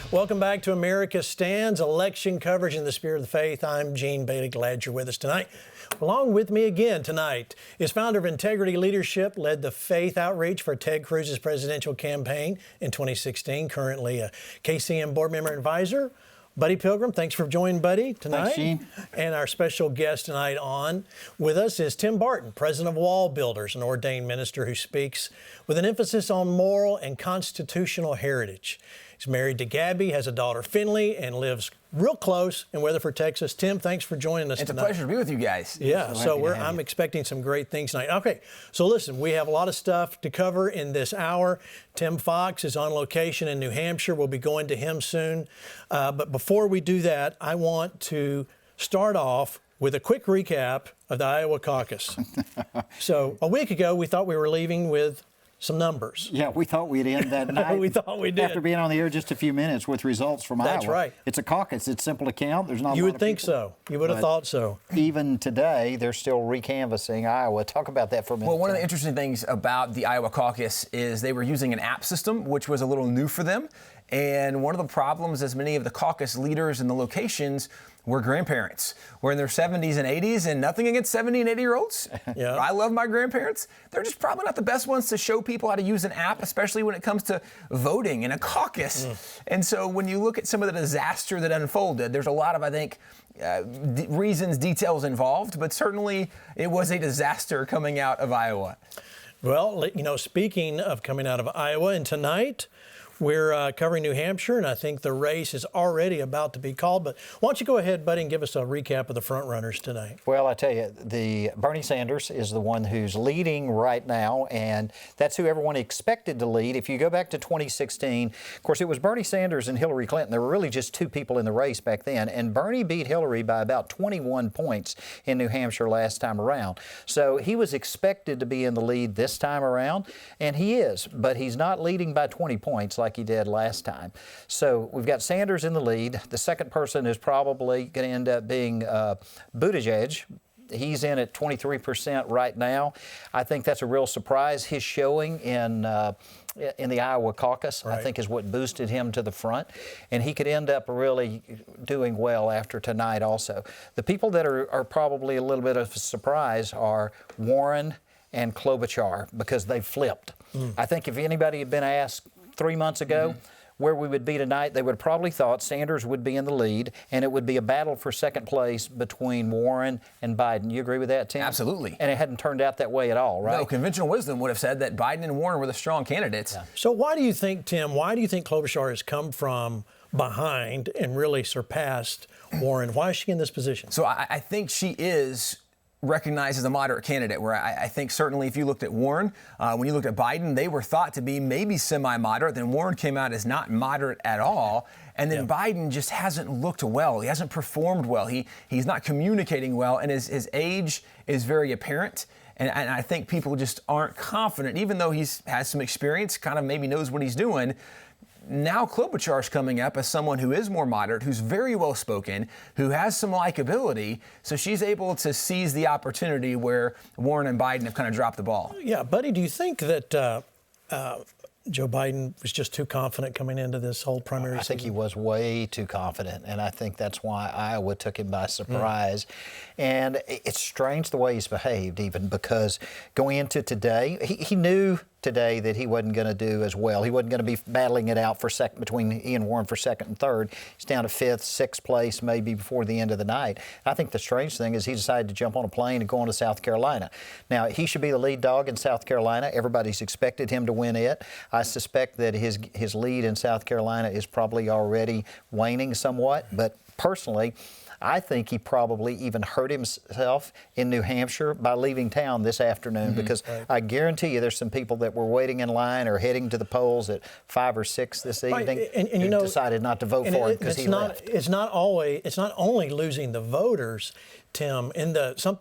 Welcome back to America Stands, election coverage in the spirit of the faith. I'm Gene Bailey. Glad you're with us tonight. Along with me again tonight is founder of Integrity Leadership, led the faith outreach for Ted Cruz's presidential campaign in 2016, currently a KCM board member and advisor. Buddy Pilgrim, thanks for joining Buddy tonight. Thanks, Gene. And our special guest tonight on with us is Tim Barton, president of Wallbuilders, an ordained minister who speaks with an emphasis on moral and constitutional heritage. He's married to Gabby, has a daughter, Finley, and lives real close in Weatherford, Texas. Tim, thanks for joining us tonight. It's a pleasure to be with you guys. Yeah, so I'm expecting some great things tonight. Okay, so listen, we have a lot of stuff to cover in this hour. Tim Fox is on location in New Hampshire. We'll be going to him soon. But before we do that, I want to start off with a quick recap of the Iowa caucus. So a week ago, we thought we were leaving with some numbers. Yeah, we thought we'd end that night. We thought we did. After being on the air just a few minutes with results from Iowa. That's right. It's a caucus. It's simple to count. There's not You a lot would of think people. so. You would have thought so. Even today, they're still recanvassing Iowa. Talk about that for a minute. Well, one of the interesting things about the Iowa caucus is they were using an app system, which was a little new for them. And one of the problems is many of the caucus leaders in the locations were grandparents. We're in their 70s and 80s, and nothing against 70 and 80-year-olds. Yeah. I love my grandparents. They're just probably not the best ones to show people how to use an app, especially when it comes to voting in a caucus. And so when you look at some of the disaster that unfolded, there's a lot of, I think, reasons, details involved, but certainly it was a disaster coming out of Iowa. Well, you know, speaking of coming out of Iowa, and tonight we're covering New Hampshire, and I think the race is already about to be called. But why don't you go ahead, Buddy, and give us a recap of the front runners tonight? Well, I tell you, Bernie Sanders is the one who's leading right now, and that's who everyone expected to lead. If you go back to 2016, of course, it was Bernie Sanders and Hillary Clinton. There were really just two people in the race back then, and Bernie beat Hillary by about 21 points in New Hampshire last time around. So he was expected to be in the lead this time around, and he is, but he's not leading by 20 points like he did last time. So we've got Sanders in the lead. The second person is probably going to end up being Buttigieg. He's in at 23% right now. I think that's a real surprise. His showing in the Iowa caucus, I think, is what boosted him to the front. And he could end up really doing well after tonight also. The people that are probably a little bit of a surprise are Warren and Klobuchar, because they've flipped. I think if anybody had been asked 3 months ago where we would be tonight, they would have probably thought Sanders would be in the lead, and it would be a battle for second place between Warren and Biden. You agree with that, Tim? Absolutely. And it hadn't turned out that way at all, right? No, conventional wisdom would have said that Biden and Warren were the strong candidates. Yeah. So why do you think, Tim, Klobuchar has come from behind and really surpassed Warren? Why is she in this position? So I think she is recognized as a moderate candidate, where I think certainly if you looked at Warren, when you looked at Biden, they were thought to be maybe semi-moderate. Then Warren came out as not moderate at all. And then Biden just hasn't looked well. He hasn't performed well. He's not communicating well, and his age is very apparent. And I think people just aren't confident, even though has some experience, kind of maybe knows what he's doing. Now Klobuchar's coming up as someone who is more moderate, who's very well-spoken, who has some likability, so she's able to seize the opportunity where Warren and Biden have kind of dropped the ball. Yeah, Buddy, do you think that Joe Biden was just too confident coming into this whole primary season? I think he was way too confident, and I think that's why Iowa took him by surprise. And it's strange the way he's behaved, even, because going into today, he knew today that he wasn't going to do as well. He wasn't going to be battling it out for between he and Warren for second and third. He's down to fifth, sixth place maybe before the end of the night. I think the strange thing is he decided to jump on a plane and go on to South Carolina. Now, he should be the lead dog in South Carolina. Everybody's expected him to win it. I suspect that his lead in South Carolina is probably already waning somewhat, but personally, I think he probably even hurt himself in New Hampshire by leaving town this afternoon, because I guarantee you there's some people that were waiting in line or heading to the polls at 5 or 6 this evening and you know, decided not to vote for him because he left. It's not only losing the voters, Tim.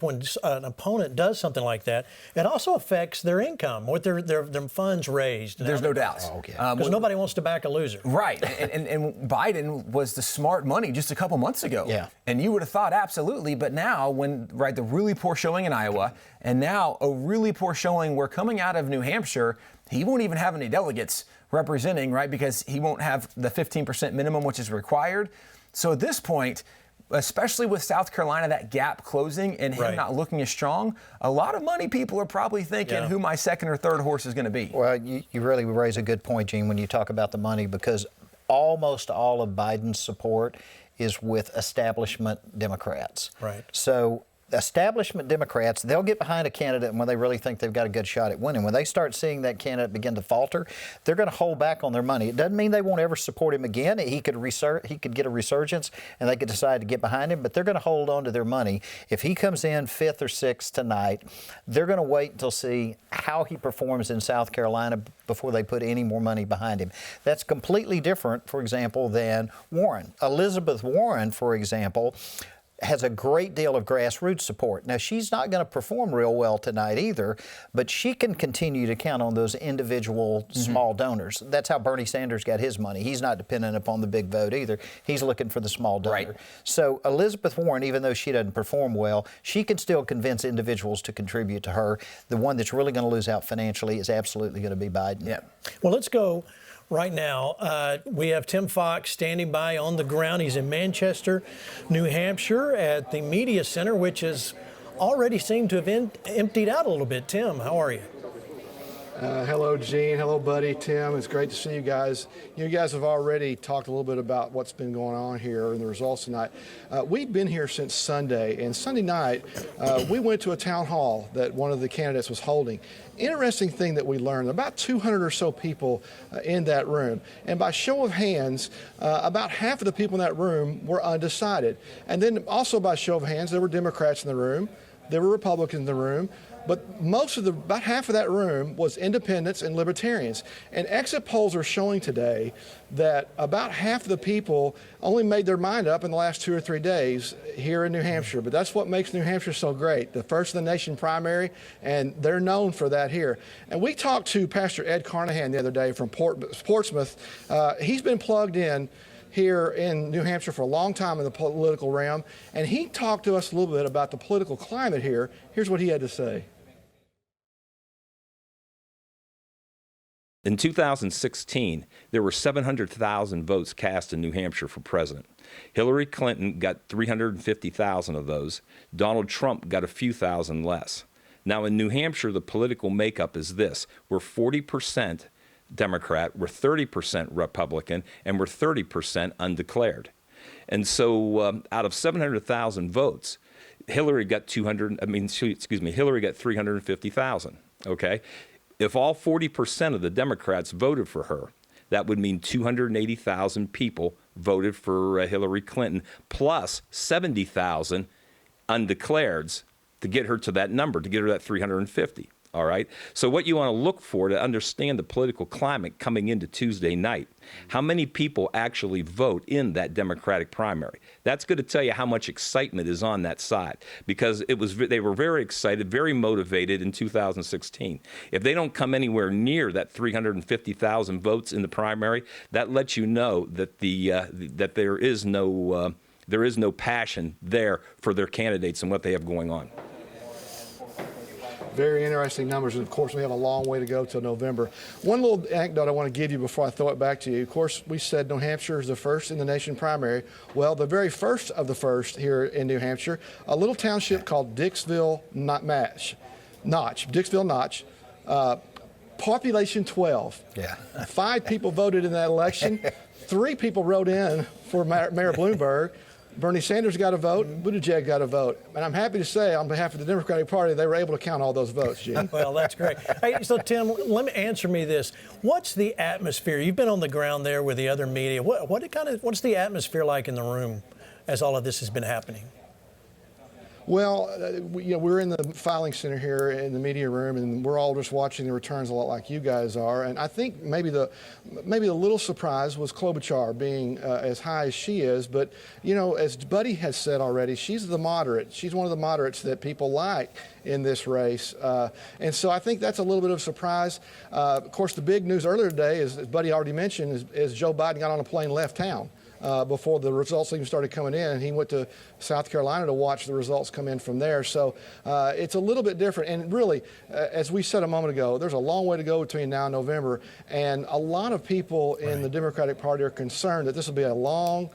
When an opponent does something like that, it also affects their income, what their funds raised. There's no doubt. Because nobody wants to back a loser. Right. and Biden was the smart money just a couple months ago. Yeah. And you would have thought absolutely, but now the really poor showing in Iowa, and now a really poor showing, we're coming out of New Hampshire, he won't even have any delegates representing, right? Because he won't have the 15% minimum, which is required. So at this point, especially with South Carolina, that gap closing and him not looking as strong, a lot of money people are probably thinking who my second or third horse is going to be. Well, you really raise a good point, Gene, when you talk about the money, because almost all of Biden's support is with establishment Democrats. Right. So establishment Democrats, they'll get behind a candidate when they really think they've got a good shot at winning. When they start seeing that candidate begin to falter, they're going to hold back on their money. It doesn't mean they won't ever support him again. He could get a resurgence and they could decide to get behind him, but they're going to hold on to their money. If he comes in 5th or 6th tonight, they're going to wait until see how he performs in South Carolina before they put any more money behind him. That's completely different, for example, than Warren. Elizabeth Warren, for example, has a great deal of grassroots support. Now, she's not going to perform real well tonight either, but she can continue to count on those individual small donors. That's how Bernie Sanders got his money. He's not dependent upon the big vote either. He's looking for the small donor. Right. So Elizabeth Warren, even though she doesn't perform well, she can still convince individuals to contribute to her. The one that's really going to lose out financially is absolutely going to be Biden. Yeah. Well, let's go. Right now, we have Tim Fox standing by on the ground. He's in Manchester, New Hampshire at the Media Center, which has already seemed to have emptied out a little bit. Tim, how are you? Hello, Gene. Hello, buddy. Tim, it's great to see you guys. You guys have already talked a little bit about what's been going on here and the results tonight. We've been here since Sunday, and Sunday night we went to a town hall that one of the candidates was holding. Interesting thing that we learned, about 200 or so people in that room. And by show of hands, about half of the people in that room were undecided. And then also by show of hands, there were Democrats in the room, there were Republicans in the room, but about half of that room was independents and libertarians. And exit polls are showing today that about half of the people only made their mind up in the last 2 or 3 days here in New Hampshire. But that's what makes New Hampshire so great, the first in the nation primary, and they're known for that here. And we talked to Pastor Ed Carnahan the other day from Portsmouth. He's been plugged in here in New Hampshire for a long time in the political realm, and he talked to us a little bit about the political climate here. Here's what he had to say. In 2016, there were 700,000 votes cast in New Hampshire for president. Hillary Clinton got 350,000 of those. Donald Trump got a few thousand less. Now in New Hampshire, the political makeup is this. We're 40% Democrat, we're 30% Republican, and we're 30% undeclared. And so out of 700,000 votes, Hillary got 350,000, okay? If all 40% of the Democrats voted for her, that would mean 280,000 people voted for Hillary Clinton, plus 70,000 undeclareds to get her to that number, to get her that 350. All right. So what you want to look for to understand the political climate coming into Tuesday night, how many people actually vote in that Democratic primary? That's going to tell you how much excitement is on that side, because they were very excited, very motivated in 2016. If they don't come anywhere near that 350,000 votes in the primary, that lets you know that that there is no passion there for their candidates and what they have going on. Very interesting numbers, and of course we have a long way to go till November. One little anecdote I want to give you before I throw it back to you. Of course, we said New Hampshire is the first in the nation primary. Well, the very first of the first here in New Hampshire, a little township called Dixville Notch. Population 12. Yeah. 5 people voted in that election. 3 people wrote in for Mayor Bloomberg. Bernie Sanders got a vote, Buttigieg got a vote. And I'm happy to say, on behalf of the Democratic Party, they were able to count all those votes, Gene. Well, that's great. Hey, so Tim, answer me this. What's the atmosphere? You've been on the ground there with the other media. What's the atmosphere like in the room as all of this has been happening? Well, we're in the filing center here in the media room, and we're all just watching the returns a lot like you guys are. And I think maybe the little surprise was Klobuchar being as high as she is. But, as Buddy has said already, she's the moderate. She's one of the moderates that people like in this race. And so I think that's a little bit of a surprise. Of course, the big news earlier today, as Buddy already mentioned, is Joe Biden got on a plane and left town. before the results even started coming in. And he went to South Carolina to watch the results come in from there. So it's a little bit different. And really, as we said a moment ago, there's a long way to go between now and November. And a lot of people in the Democratic Party are concerned that this will be a long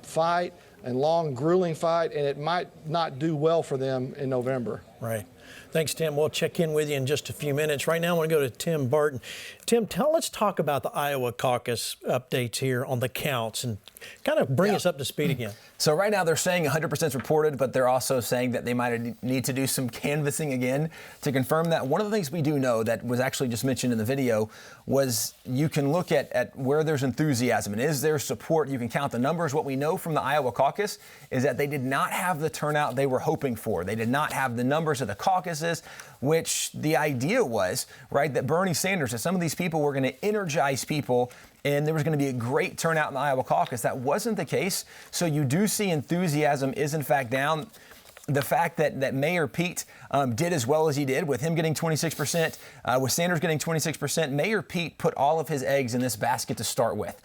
fight and long, grueling fight, and it might not do well for them in November. Right. Thanks, Tim. We'll check in with you in just a few minutes. Right now, I want to go to Tim Barton. Tim, let's talk about the Iowa caucus updates here on the counts and kind of bring us up to speed again. So right now they're saying 100% is reported, but they're also saying that they might need to do some canvassing again to confirm that. One of the things we do know that was actually just mentioned in the video was you can look at where there's enthusiasm and is there support. You can count the numbers. What we know from the Iowa caucus is that they did not have the turnout they were hoping for. They did not have the numbers of the caucuses, which the idea was, right, that Bernie Sanders, that some of these people were going to energize people and there was going to be a great turnout in the Iowa caucus. That wasn't the case. So you do see enthusiasm is in fact down. The fact that Mayor Pete did as well as he did, with him getting 26%, with Sanders getting 26%, Mayor Pete put all of his eggs in this basket to start with.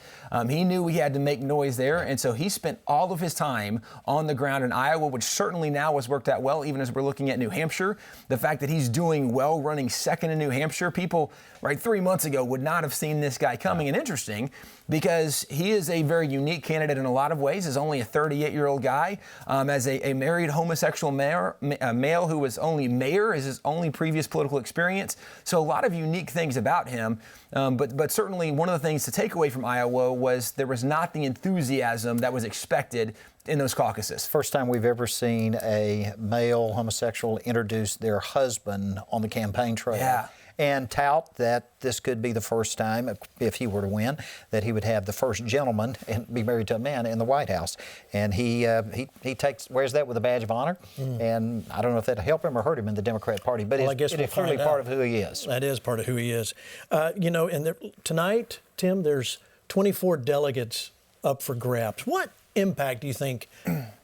He knew he had to make noise there, and so he spent all of his time on the ground in Iowa, which certainly now has worked out well, even as we're looking at New Hampshire. The fact that he's doing well, running second in New Hampshire, people, right, 3 months ago would not have seen this guy coming. And interesting, because he is a very unique candidate in a lot of ways, is only a 38-year-old guy, as a married homosexual male who was only mayor is his only previous political experience. So a lot of unique things about him. But certainly one of the things to take away from Iowa was there was not the enthusiasm that was expected in those caucuses. First time we've ever seen a male homosexual introduce their husband on the campaign trail. Yeah. And tout that this could be the first time, if he were to win, that he would have the first gentleman and be married to a man in the White House. And he wears that with a badge of honor. And I don't know if that'll help him or hurt him in the Democrat Party, but I guess it is clearly part of who he is. That is part of who he is. And tonight, Tim, there's 24 delegates up for grabs. What impact do you think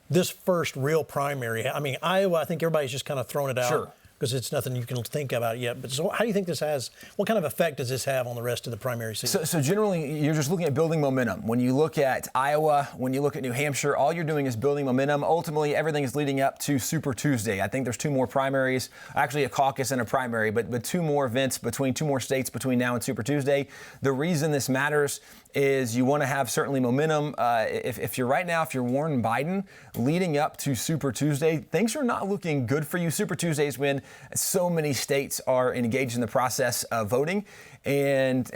this first real primary? I mean, Iowa, I think everybody's just kind of thrown it out. Sure. Because it's nothing you can think about yet. But so how do you think this has, what kind of effect does this have on the rest of the primary season? So generally, you're just looking at building momentum. When you look at Iowa, when you look at New Hampshire, all you're doing is building momentum. Ultimately, everything is leading up to Super Tuesday. I think there's two more primaries, actually a caucus and a primary, but two more events between two more states between now and Super Tuesday. The reason this matters is you want to have certainly momentum. If you're Warren Biden leading up to Super Tuesday, things are not looking good for you. Super Tuesday is when so many states are engaged in the process of voting. And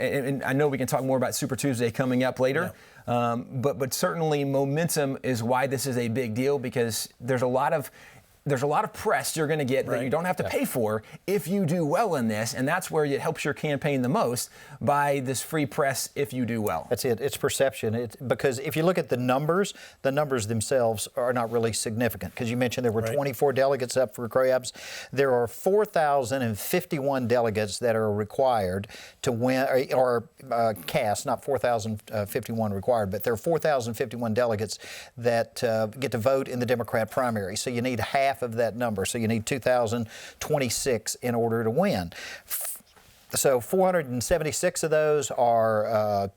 I know we can talk more about Super Tuesday coming up later. Yeah. But certainly momentum is why this is a big deal, because there's a lot of press you're going to get that you don't have to pay for if you do well in this, and that's where it helps your campaign the most, by this free press if you do well. That's it. It's perception. Because if you look at the numbers themselves are not really significant. Because you mentioned there were 24 delegates up for grabs. There are 4,051 delegates that are required to win, or cast, not 4,051 required, but there are 4,051 delegates that get to vote in the Democrat primary. So you need half of that number. So you need 2,026 in order to win. So 476 of those are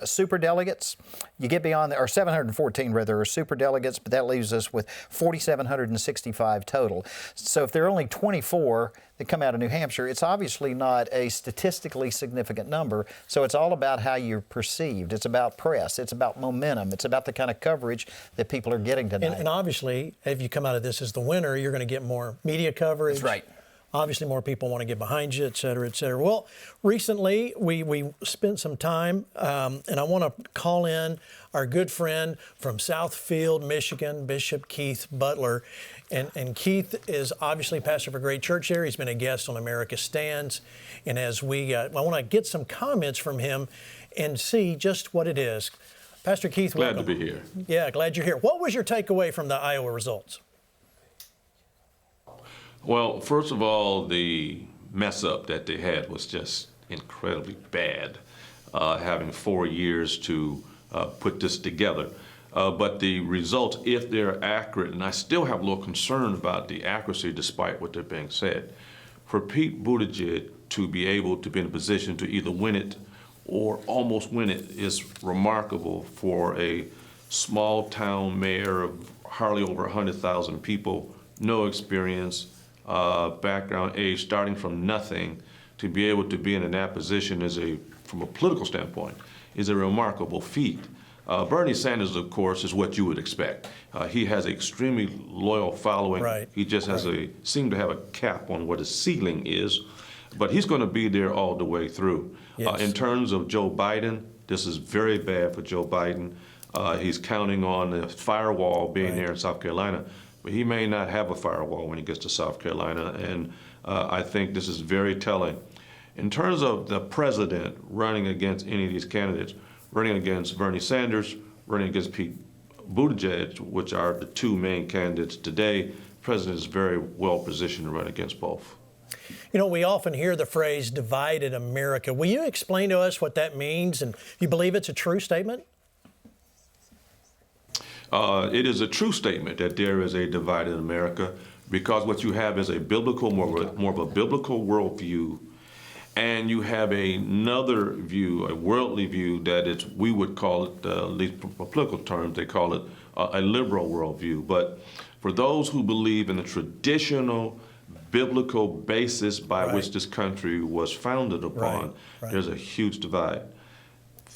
super delegates. You get beyond, or 714 rather, are super delegates, but that leaves us with 4,765 total. So if there are only 24 that come out of New Hampshire, it's obviously not a statistically significant number. So it's all about how you're perceived. It's about press. It's about momentum. It's about the kind of coverage that people are getting tonight. And obviously, if you come out of this as the winner, you're going to get more media coverage. That's right. Obviously, more people want to get behind you, et cetera, et cetera. Well, recently, we spent some time, and I want to call in our good friend from Southfield, Michigan, Bishop Keith Butler. And Keith is obviously pastor of a great church there. He's been a guest on America Stands. And as I want to get some comments from him and see just what it is. Pastor Keith, welcome. Glad to be here. Yeah, glad you're here. What was your takeaway from the Iowa results? Well, first of all, the mess up that they had was just incredibly bad, having 4 years to put this together. But the results, if they're accurate, and I still have a little concern about the accuracy despite what they're being said, for Pete Buttigieg to be able to be in a position to either win it or almost win it is remarkable for a small town mayor of hardly over 100,000 people, no experience, background, age, starting from nothing, to be able to be in that position from a political standpoint, is a remarkable feat. Bernie Sanders, of course, is what you would expect. He has an extremely loyal following. Right. He just has seemed to have a cap on what his ceiling is, but he's going to be there all the way through. Yes. In terms of Joe Biden, this is very bad for Joe Biden. He's counting on the firewall being there in South Carolina, but he may not have a firewall when he gets to South Carolina, and I think this is very telling. In terms of the president running against any of these candidates, running against Bernie Sanders, running against Pete Buttigieg, which are the two main candidates today, the president is very well positioned to run against both. You know, we often hear the phrase divided America. Will you explain to us what that means, and you believe it's a true statement? It is a true statement that there is a divided America, because what you have is a biblical, more of a biblical worldview, and you have another view, a worldly view that we would call it, at least for political terms, they call it a liberal worldview. But for those who believe in the traditional biblical basis by which this country was founded upon, there's a huge divide.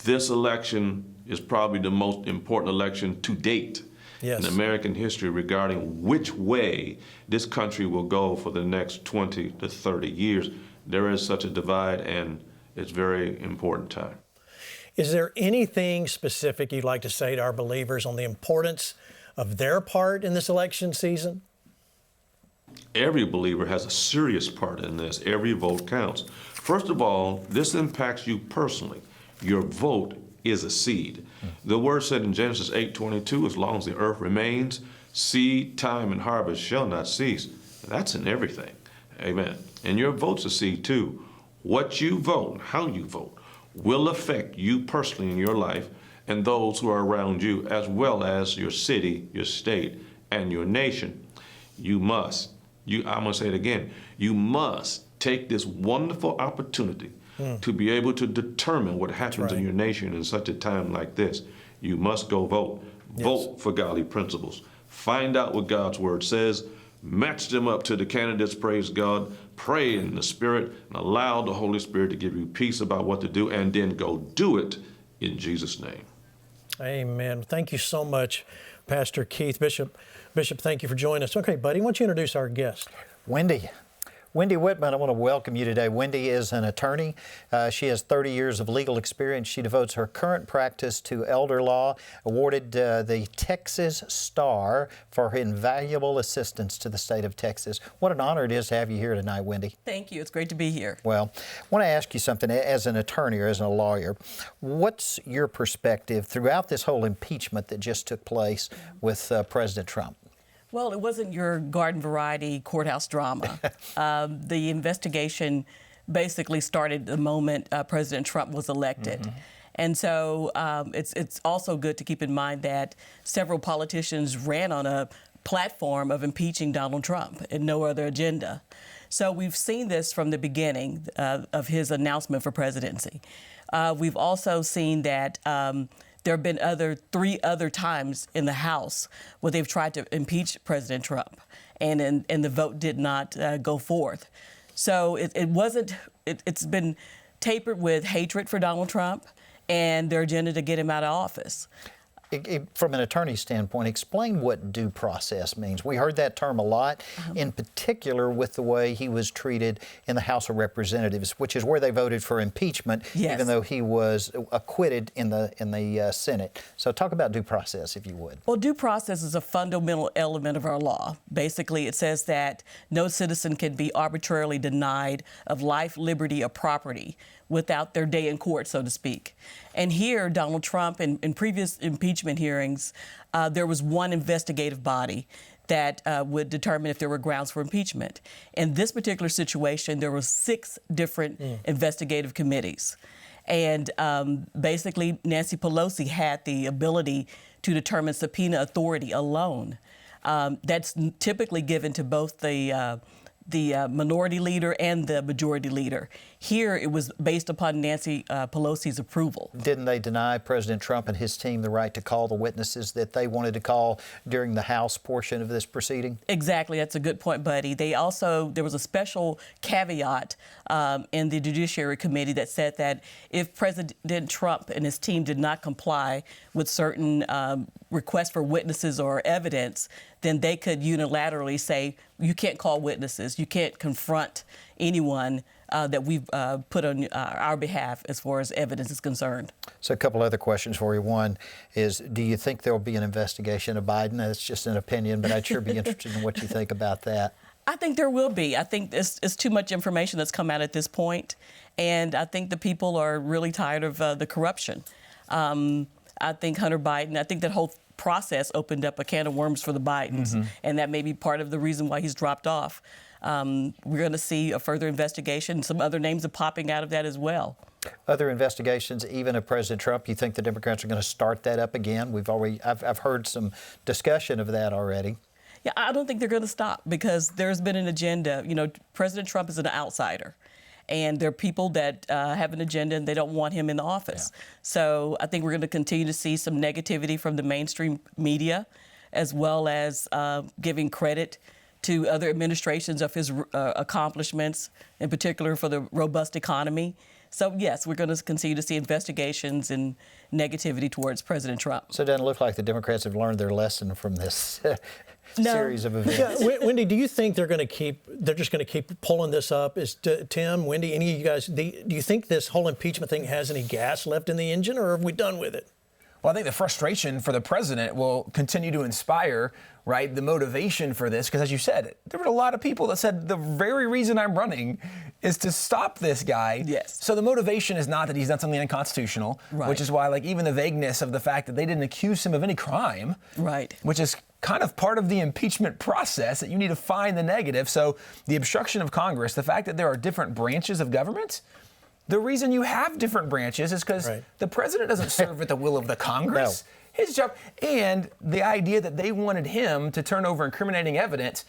This election is probably the most important election to date in American history regarding which way this country will go for the next 20 to 30 years. There is such a divide, and it's very important time. Is there anything specific you'd like to say to our believers on the importance of their part in this election season? Every believer has a serious part in this. Every vote counts. First of all, this impacts you personally. Your vote is a seed. The word said in Genesis 8:22, as long as the earth remains, seed, time, and harvest shall not cease. That's in everything. Amen. And your vote's a seed too. What you vote, how you vote, will affect you personally in your life and those who are around you, as well as your city, your state, and your nation. You must, I'm going to say it again, you must take this wonderful opportunity to be able to determine what happens in your nation in such a time like this. You must go vote. Vote for godly principles. Find out what God's word says. Match them up to the candidates, praise God. Pray in the Spirit and allow the Holy Spirit to give you peace about what to do, and then go do it in Jesus' name. Amen. Thank you so much, Pastor Keith. Bishop, thank you for joining us. Okay, buddy, why don't you introduce our guest? Wendy Whitman, I want to welcome you today. Wendy is an attorney. She has 30 years of legal experience. She devotes her current practice to elder law, awarded the Texas Star for her invaluable assistance to the state of Texas. What an honor it is to have you here tonight, Wendy. Thank you. It's great to be here. Well, I want to ask you something as an attorney or as a lawyer. What's your perspective throughout this whole impeachment that just took place with President Trump? Well, it wasn't your garden variety courthouse drama. The investigation basically started the moment President Trump was elected. And so it's also good to keep in mind that several politicians ran on a platform of impeaching Donald Trump and no other agenda. So we've seen this from the beginning of his announcement for presidency. We've also seen that there have been three other times in the House where they've tried to impeach President Trump, and the vote did not go forth. So it's been tapered with hatred for Donald Trump and their agenda to get him out of office. From an attorney standpoint, explain what due process means. We heard that term a lot, in particular with the way he was treated in the House of Representatives, which is where they voted for impeachment, even though he was acquitted in the Senate. So talk about due process, if you would. Well, due process is a fundamental element of our law. Basically, it says that no citizen can be arbitrarily denied of life, liberty, or property without their day in court, so to speak. And here, Donald Trump, in previous impeachment hearings, there was one investigative body that would determine if there were grounds for impeachment. In this particular situation, there were 6 different investigative committees. And basically, Nancy Pelosi had the ability to determine subpoena authority alone. That's typically given to both the minority leader and the majority leader. Here, it was based upon Nancy Pelosi's approval. Didn't they deny President Trump and his team the right to call the witnesses that they wanted to call during the House portion of this proceeding? Exactly. That's a good point, Buddy. There was a special caveat in the Judiciary Committee that said that if President Trump and his team did not comply with certain requests for witnesses or evidence, then they could unilaterally say, you can't call witnesses, you can't confront anyone that we've put on our behalf as far as evidence is concerned. So a couple other questions for you. One is, do you think there will be an investigation of Biden? That's just an opinion, but I'd sure be interested in what you think about that. I think there will be. I think it's too much information that's come out at this point, and I think the people are really tired of the corruption. I think Hunter Biden, I think that whole process opened up a can of worms for the Bidens, and that may be part of the reason why he's dropped off. We're going to see a further investigation. Some other names are popping out of that as well. Other investigations, even of President Trump, you think the Democrats are going to start that up again? I've heard some discussion of that already. Yeah, I don't think they're going to stop because there's been an agenda. You know, President Trump is an outsider. And there are people that have an agenda and they don't want him in the office. Yeah. So I think we're going to continue to see some negativity from the mainstream media, as well as giving credit to other administrations of his accomplishments, in particular for the robust economy. So, yes, we're going to continue to see investigations and negativity towards President Trump. So it doesn't look like the Democrats have learned their lesson from this series of events. Yeah, Wendy, do you think they're just going to keep pulling this up? Tim, Wendy, any of you guys, do you think this whole impeachment thing has any gas left in the engine, or are we done with it? Well, I think the frustration for the president will continue to inspire, right, the motivation for this. Because as you said, there were a lot of people that said the very reason I'm running is to stop this guy. Yes. So the motivation is not that he's done something unconstitutional, right, which is why, like, even the vagueness of the fact that they didn't accuse him of any crime, right, which is kind of part of the impeachment process, that you need to find the negative. So the obstruction of Congress, the fact that there are different branches of government, the reason you have different branches is because the president doesn't serve at the will of the Congress. No. His job, and the idea that they wanted him to turn over incriminating evidence,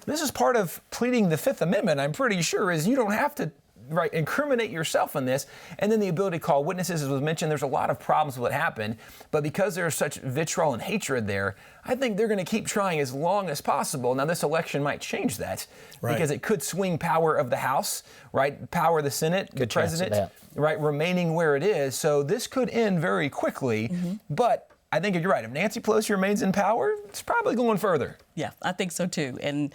this is part of pleading the Fifth Amendment, I'm pretty sure, is you don't have to incriminate yourself in this. And then the ability to call witnesses, as was mentioned, there's a lot of problems with what happened. But because there's such vitriol and hatred there, I think they're going to keep trying as long as possible. Now, this election might change that because it could swing power of the House, right? Power of the Senate, the president, right, remaining where it is. So this could end very quickly. But I think you're right. If Nancy Pelosi remains in power, it's probably going further. Yeah, I think so too. And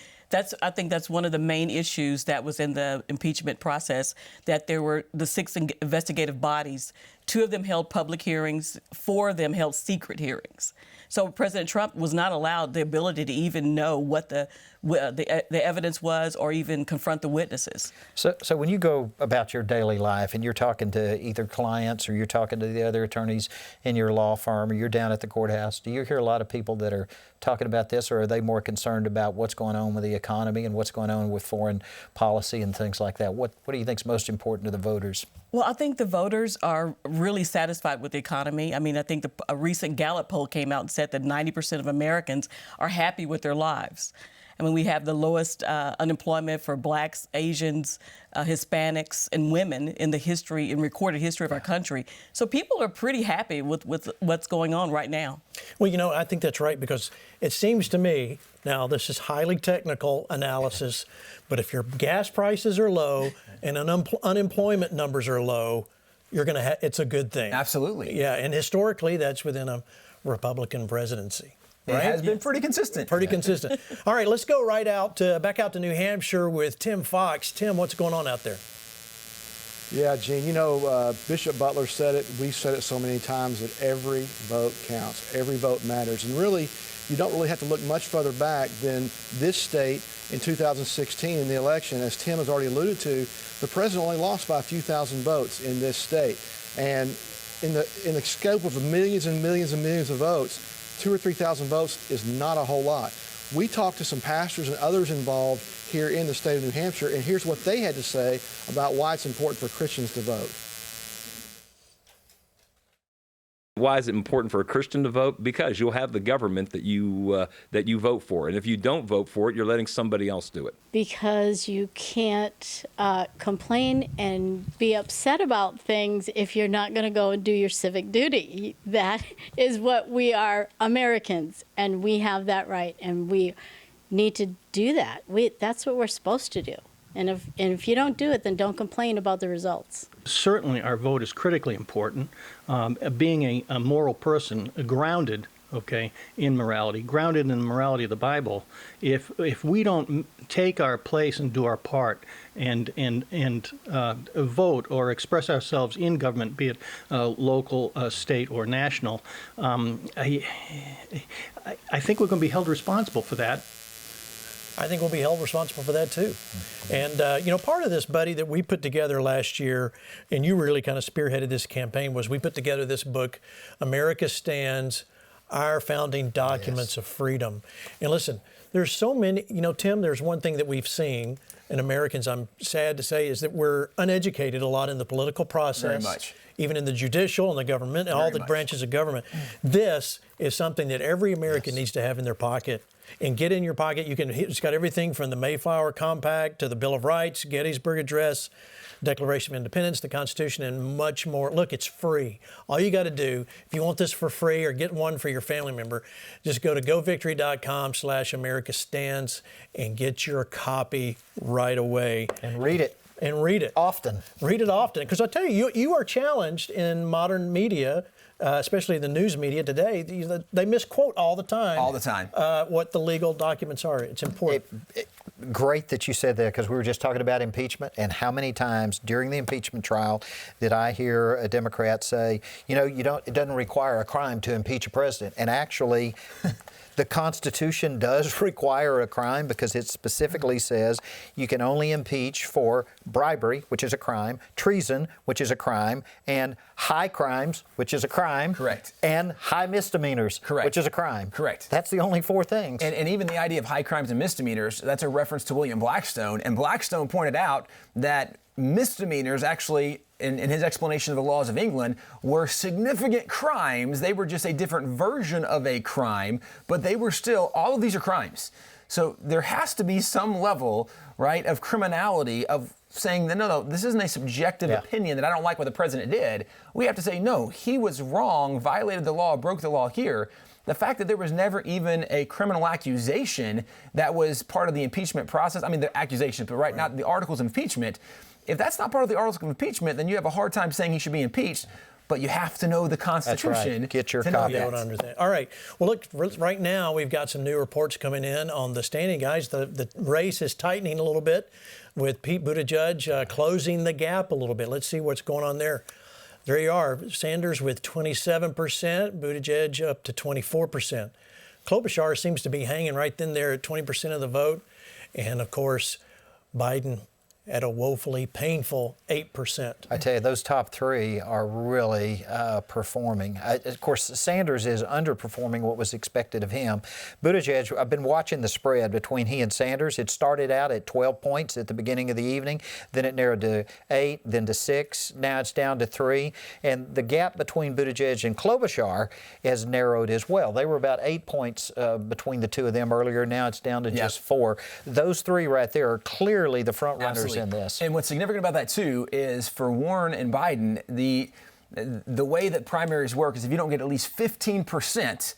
I think that's one of the main issues that was in the impeachment process, that there were the 6 investigative bodies. 2 of them held public hearings, 4 of them held secret hearings. So President Trump was not allowed the ability to even know what the evidence was or even confront the witnesses. So when you go about your daily life and you're talking to either clients or you're talking to the other attorneys in your law firm or you're down at the courthouse, do you hear a lot of people that are talking about this, or are they more concerned about what's going on with the economy and what's going on with foreign policy and things like that? What do you think is most important to the voters? Well, I think the voters are really satisfied with the economy. I mean, I think a recent Gallup poll came out and said that 90% of Americans are happy with their lives. I mean, we have the lowest unemployment for blacks, Asians, Hispanics, and women in recorded history of our country. So people are pretty happy with what's going on right now. Well, I think that's right, because it seems to me, now this is highly technical analysis, but if your gas prices are low and unemployment numbers are low, it's a good thing. Absolutely. Yeah, and historically, that's within a Republican presidency. Right? It has been pretty consistent. Pretty consistent. All right, let's go back out to New Hampshire with Tim Fox. Tim, what's going on out there? Yeah, Gene, Bishop Butler said it. We've said it so many times that every vote counts. Every vote matters. And really, you don't really have to look much further back than this state in 2016 in the election. As Tim has already alluded to, the president only lost by a few thousand votes in this state. And in the scope of the millions and millions and millions of votes, 2,000 or 3,000 votes is not a whole lot. We talked to some pastors and others involved here in the state of New Hampshire, and here's what they had to say about why it's important for Christians to vote. Why is it important for a Christian to vote? Because you'll have the government that you vote for. And if you don't vote for it, you're letting somebody else do it. Because you can't complain and be upset about things if you're not going to go and do your civic duty. That is what we are, Americans, and we have that right, and we need to do that. That's what we're supposed to do. And if you don't do it, then don't complain about the results. Certainly our vote is critically important. Being a moral person, grounded, in morality, grounded in the morality of the Bible, if we don't take our place and do our part and vote or express ourselves in government, be it local, state, or national, I think we're going to be held responsible for that. I think we'll be held responsible for that too. And, part of this, buddy, that we put together last year, and you really kind of spearheaded this campaign, was we put together this book, America Stands, Our Founding Documents of Freedom. And listen, there's so many, Tim, there's one thing that we've seen in Americans, I'm sad to say, is that we're uneducated a lot in the political process. Very much. Even in the judicial and the government, and all the branches of government. This is something that every American needs to have in their pocket. And get in your pocket. It's got everything from the Mayflower Compact to the Bill of Rights, Gettysburg Address, Declaration of Independence, the Constitution, and much more. Look, it's free. All you got to do, if you want this for free or get one for your family member, just go to govictory.com/AmericaStands and get your copy right away. And read it. Often. Read it often. Because I tell you, you are challenged in modern media, especially the news media today. They misquote all the time. All the time. What the legal documents are. It's important. Great that you said that, because we were just talking about impeachment, and how many times during the impeachment trial did I hear a Democrat say, it doesn't require a crime to impeach a president. And actually, the Constitution does require a crime, because it specifically says you can only impeach for bribery, which is a crime, treason, which is a crime, and high crimes, which is a crime. Correct. And high misdemeanors, correct, which is a crime. Correct. That's the only four things. And even the idea of high crimes and misdemeanors, that's a reference to William Blackstone. And Blackstone pointed out that misdemeanors actually, in his explanation of the laws of England, were significant crimes. They were just a different version of a crime, but they were still, all of these are crimes. So there has to be some level, right, of criminality, of saying that, no, this isn't a subjective opinion that I don't like what the president did. We have to say, no, he was wrong, violated the law, broke the law here. The fact that there was never even a criminal accusation that was part of the impeachment process, I mean, the accusation, but right now, the articles of impeachment, if that's not part of the articles of impeachment, then you have a hard time saying he should be impeached. But you have to know the Constitution. That's right. Get your copy. All right. Well, look, right now we've got some new reports coming in on the standing guys. The race is tightening a little bit, with Pete Buttigieg closing the gap a little bit. Let's see what's going on there. There you are. Sanders with 27%, Buttigieg up to 24%. Klobuchar seems to be hanging right then there at 20% of the vote. And, of course, Biden at a woefully painful 8%. I tell you, those top three are really performing. Of course, Sanders is underperforming what was expected of him. Buttigieg, I've been watching the spread between he and Sanders. It started out at 12 points at the beginning of the evening. Then it narrowed to 8, then to 6. Now it's down to 3. And the gap between Buttigieg and Klobuchar has narrowed as well. They were about 8 points between the two of them earlier. Now it's down to just 4. Those three right there are clearly the front runners in this. And what's significant about that too is for Warren and Biden, the way that primaries work is if you don't get at least 15%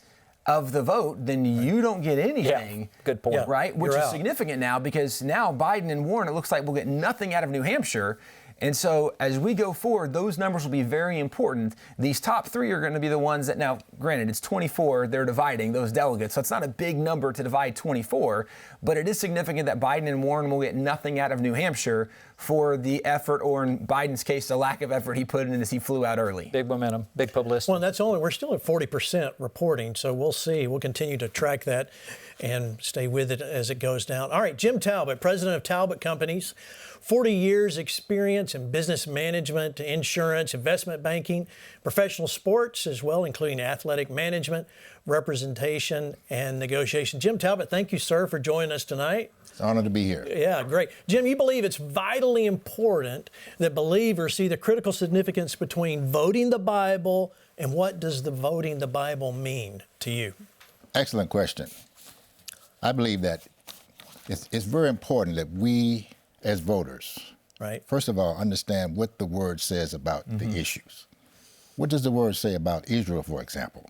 of the vote, then you don't get anything. Yeah. Good point. Right? Which is significant now, because now Biden and Warren, it looks like, will get nothing out of New Hampshire. And so as we go forward, those numbers will be very important. These top three are going to be the ones that, now, granted, it's 24, they're dividing those delegates, so it's not a big number to divide 24, but it is significant that Biden and Warren will get nothing out of New Hampshire for the effort, or in Biden's case, the lack of effort he put in as he flew out early. Big momentum, big publicity. Well, we're still at 40% reporting, so we'll see. We'll continue to track that and stay with it as it goes down. All right, Jim Talbot, president of Talbot Companies, 40 years experience economics and business management, insurance, investment banking, professional sports as well, including athletic management, representation, and negotiation. Jim Talbot, thank you, sir, for joining us tonight. It's an honor to be here. Yeah, great. Jim, you believe it's vitally important that believers see the critical significance between voting the Bible and what does the voting the Bible mean to you? Excellent question. I believe that it's very important that we as voters, right, first of all, understand what the Word says about the issues. What does the Word say about Israel, for example?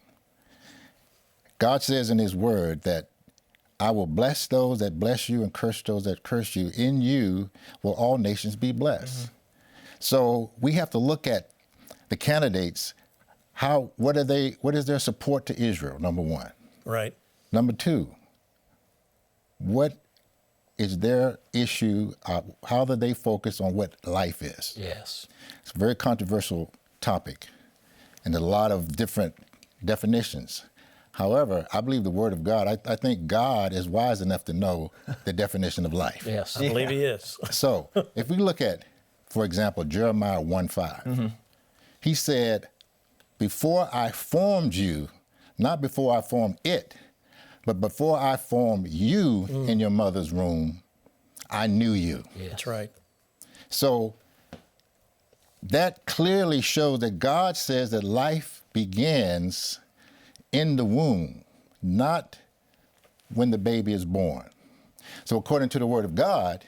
God says in His Word that I will bless those that bless you and curse those that curse you. In you will all nations be blessed. So we have to look at the candidates. What is their support to Israel, number one? Right. Number two, what is their issue? How do they focus on what life is? Yes. It's a very controversial topic and a lot of different definitions. However, I believe the Word of God, I think God is wise enough to know the definition of life. Yes. I believe He is. So if we look at, for example, Jeremiah 1:5, He said, before I formed you, not before I formed it, but before I formed you in your mother's womb, I knew you. Yes. That's right. So that clearly shows that God says that life begins in the womb, not when the baby is born. So according to the Word of God,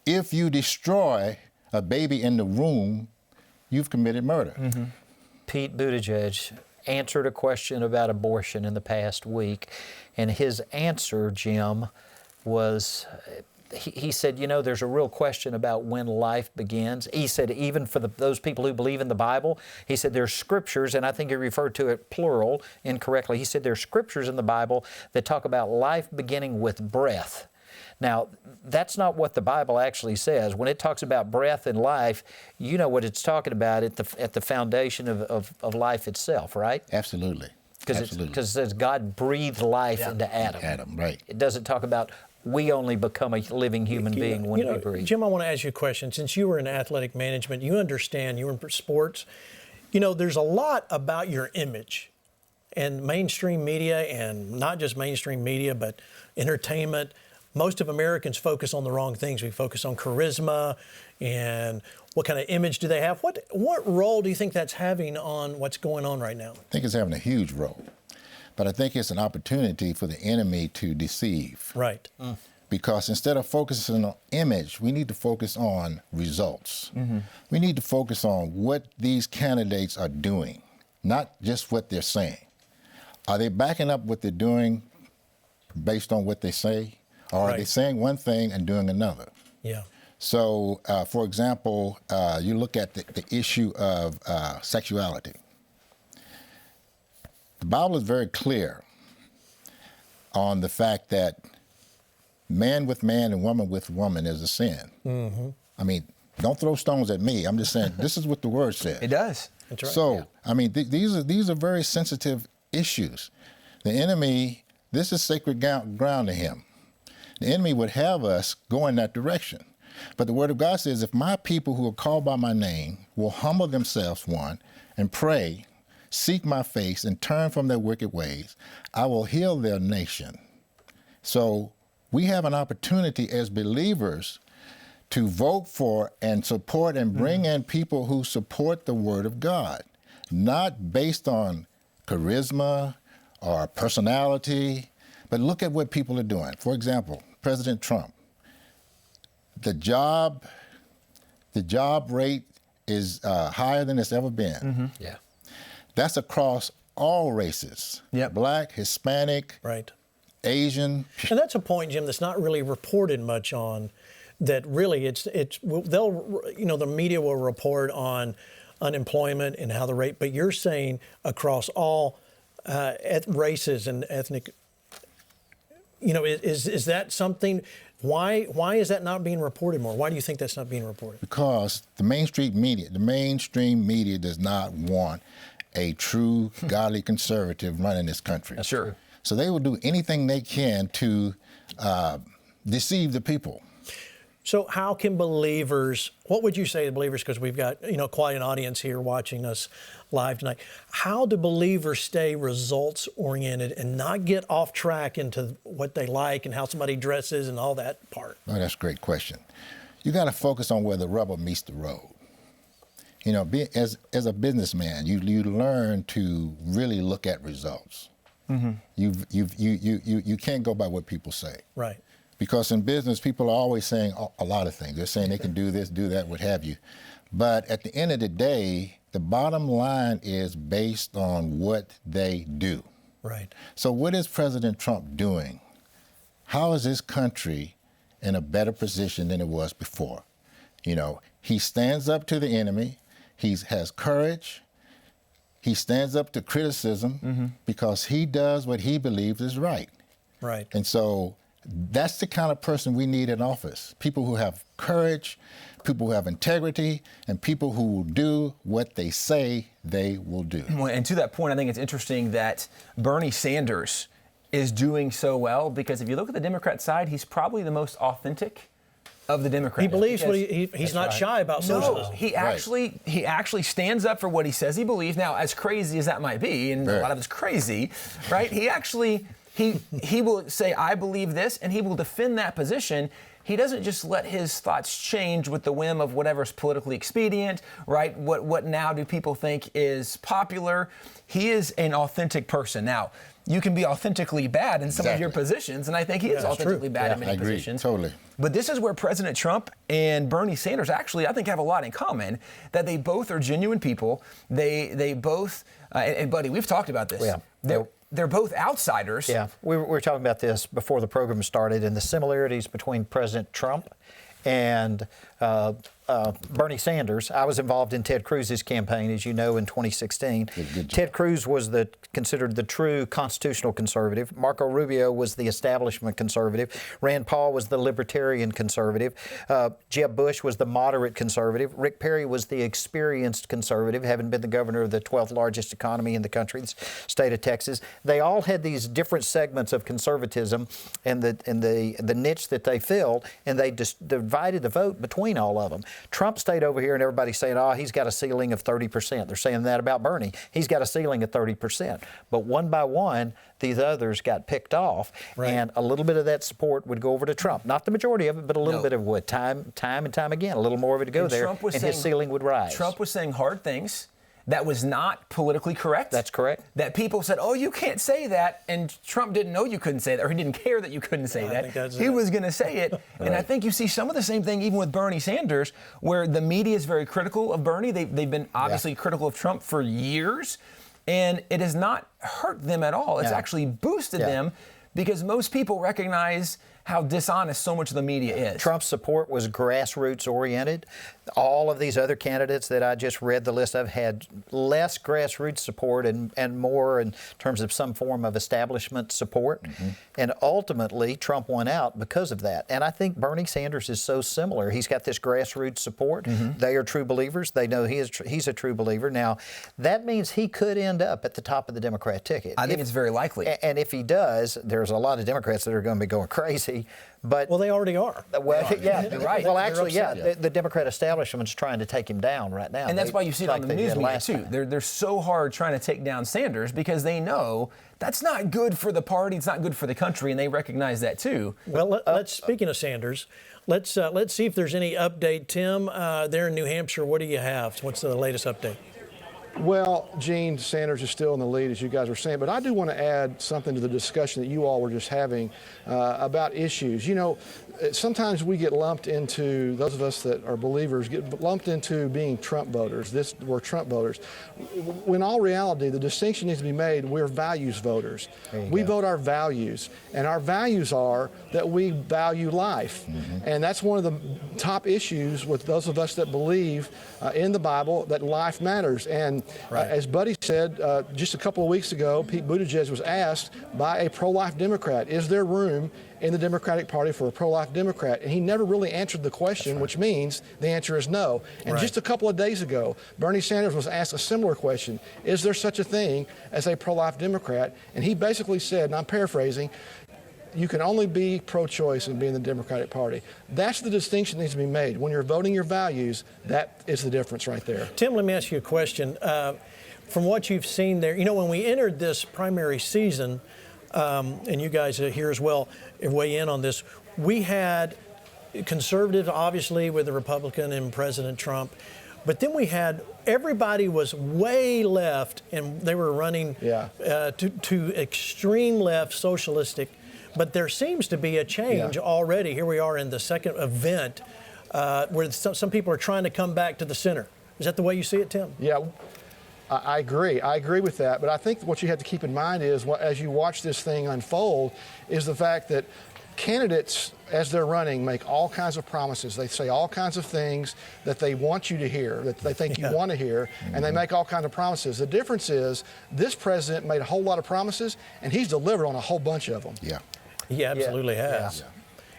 if you destroy a baby in the womb, you've committed murder. Pete Buttigieg answered a question about abortion in the past week, and his answer, Jim, was, he said, you know, there's a real question about when life begins. He said, even for those people who believe in the Bible, he said there's scriptures, and I think he referred to it plural incorrectly. He said there's scriptures in the Bible that talk about life beginning with breath. Now, that's not what the Bible actually says. When it talks about breath and life, you know what it's talking about at the foundation of life itself, right? Absolutely. Because it says God breathed life into Adam. Adam, right. It doesn't talk about we only become a living human being when we breathe. Jim, I want to ask you a question. Since you were in athletic management, you understand, you were in sports, you know, there's a lot about your image. And mainstream media, and not just mainstream media, but entertainment, most of Americans focus on the wrong things. We focus on charisma and what kind of image do they have. What role do you think that's having on what's going on right now? I think it's having a huge role. But I think it's an opportunity for the enemy to deceive. Right. Because instead of focusing on image, we need to focus on results. We need to focus on what these candidates are doing, not just what they're saying. Are they backing up what they're doing based on what they say? Or are they saying one thing and doing another? Yeah. So, for example, you look at the issue of sexuality. The Bible is very clear on the fact that man with man and woman with woman is a sin. I mean, don't throw stones at me. I'm just saying this is what the Word says. It does. That's right. So, I mean, these are very sensitive issues. The enemy, this is sacred ground to him. The enemy would have us go in that direction. But the Word of God says, if my people who are called by my name will humble themselves, one, and pray, seek my face, and turn from their wicked ways, I will heal their nation. So we have an opportunity as believers to vote for and support and bring in people who support the Word of God, not based on charisma or personality, but look at what people are doing. For example, President Trump, the job rate is higher than it's ever been. Yeah. That's across all races. Yep. Black, Hispanic, Right. Asian. And that's a point, Jim, that's not really reported much on. That really, the media will report on unemployment and how the rate, but you're saying across all races and ethnic. You know, is that something? Why is that not being reported more? Why do you think that's not being reported? Because the mainstream media does not want a true godly conservative running this country. That's true. So they will do anything they can to deceive the people. So how can believers, what would you say to believers, because we've got, quite an audience here watching us live tonight. How do believers stay results oriented and not get off track into what they like and how somebody dresses and all that part? Oh, that's a great question. You got to focus on where the rubber meets the road. As a businessman, you learn to really look at results. Mm-hmm. You can't go by what people say. Right. Because in business, people are always saying a lot of things. They're saying they can do this, do that, what have you. But at the end of the day, the bottom line is based on what they do. Right. So what is President Trump doing? How is this country in a better position than it was before? He stands up to the enemy. He has courage. He stands up to criticism because he does what he believes is right. Right. And so that's the kind of person we need in office. People who have courage, people who have integrity, and people who will do what they say they will do. Well, and to that point, I think it's interesting that Bernie Sanders is doing so well because if you look at the Democrat side, he's probably the most authentic of the Democrats. He believes he's not shy about socialism. He actually stands up for what he says he believes. Now, as crazy as that might be, and a lot of it's crazy, right? He will say, I believe this, and he will defend that position. He doesn't just let his thoughts change with the whim of whatever's politically expedient, right? What now do people think is popular? He is an authentic person. Now, you can be authentically bad in some of your positions, and I think he is authentically bad in many positions. Totally. But this is where President Trump and Bernie Sanders actually, I think, have a lot in common, that they both are genuine people. They both, and Buddy, we've talked about this. Yeah. They're both outsiders. Yeah, we were talking about this before the program started, and the similarities between President Trump and Bernie Sanders. I was involved in Ted Cruz's campaign, as you know, in 2016. Ted Cruz was considered the true constitutional conservative. Marco Rubio was the establishment conservative. Rand Paul was the libertarian conservative. Jeb Bush was the moderate conservative. Rick Perry was the experienced conservative, having been the governor of the 12th largest economy in the country, the state of Texas. They all had these different segments of conservatism and the niche that they filled, and they just divided the vote between all of them. Trump stayed over here, and everybody's saying, he's got a ceiling of 30%. They're saying that about Bernie. He's got a ceiling of 30%. But one by one, these others got picked off, and a little bit of that support would go over to Trump. Not the majority of it, but a little bit of it. Time and time again, a little more of it to go there, and his ceiling would rise. Trump was saying hard things that was not politically correct. That's correct. That people said, you can't say that, and Trump didn't know you couldn't say that, or he didn't care that you couldn't say that. He was going to say it, and I think you see some of the same thing even with Bernie Sanders, where the media is very critical of Bernie. They've been obviously critical of Trump for years, and it has not hurt them at all. It's actually boosted them because most people recognize how dishonest so much of the media is. Trump's support was grassroots oriented. All of these other candidates that I just read the list of had less grassroots support and more in terms of some form of establishment support. Mm-hmm. And ultimately, Trump won out because of that. And I think Bernie Sanders is so similar. He's got this grassroots support. Mm-hmm. They are true believers. They know he's a true believer. Now, that means he could end up at the top of the Democrat ticket. I think it's very likely. And if he does, there's a lot of Democrats that are going to be going crazy. But they already are. Well, you're right. Well, actually, the Democrat establishment's trying to take him down right now. And that's why you see it on the news media, too. They're so hard trying to take down Sanders because they know that's not good for the party, it's not good for the country, and they recognize that, too. Well, speaking of Sanders, let's see if there's any update. Tim, there in New Hampshire, what do you have? What's the latest update? Well, Gene, Sanders is still in the lead, as you guys were saying, but I do want to add something to the discussion that you all were just having about issues. Sometimes we get lumped into, those of us that are believers, get lumped into being Trump voters. We're Trump voters. In all reality, the distinction needs to be made. We're values voters. We vote our values, and our values are that we value life. Mm-hmm. And that's one of the top issues with those of us that believe in the Bible that life matters. And as Buddy said, just a couple of weeks ago, Pete Buttigieg was asked by a pro-life Democrat, is there room in the Democratic Party for a pro-life Democrat? And he never really answered the question, which means the answer is no. And just a couple of days ago, Bernie Sanders was asked a similar question, is there such a thing as a pro-life Democrat? And he basically said, and I'm paraphrasing, you can only be pro-choice and be in the Democratic Party. That's the distinction that needs to be made. When you're voting your values, that is the difference right there. Tim, let me ask you a question. From what you've seen there, when we entered this primary season, and you guys are here as well, weigh in on this, we had conservatives, obviously, with the Republican and President Trump, but then we had everybody was way left, and they were running to extreme left, socialistic. But there seems to be a change already. Here we are in the second event where some people are trying to come back to the center. Is that the way you see it, Tim? Yeah, I agree. I agree with that. But I think what you have to keep in mind is, as you watch this thing unfold, is the fact that candidates, as they're running, make all kinds of promises. They say all kinds of things that they want you to hear, that they think you want to hear, and they make all kinds of promises. The difference is this president made a whole lot of promises, and he's delivered on a whole bunch of them. Yeah. He absolutely has.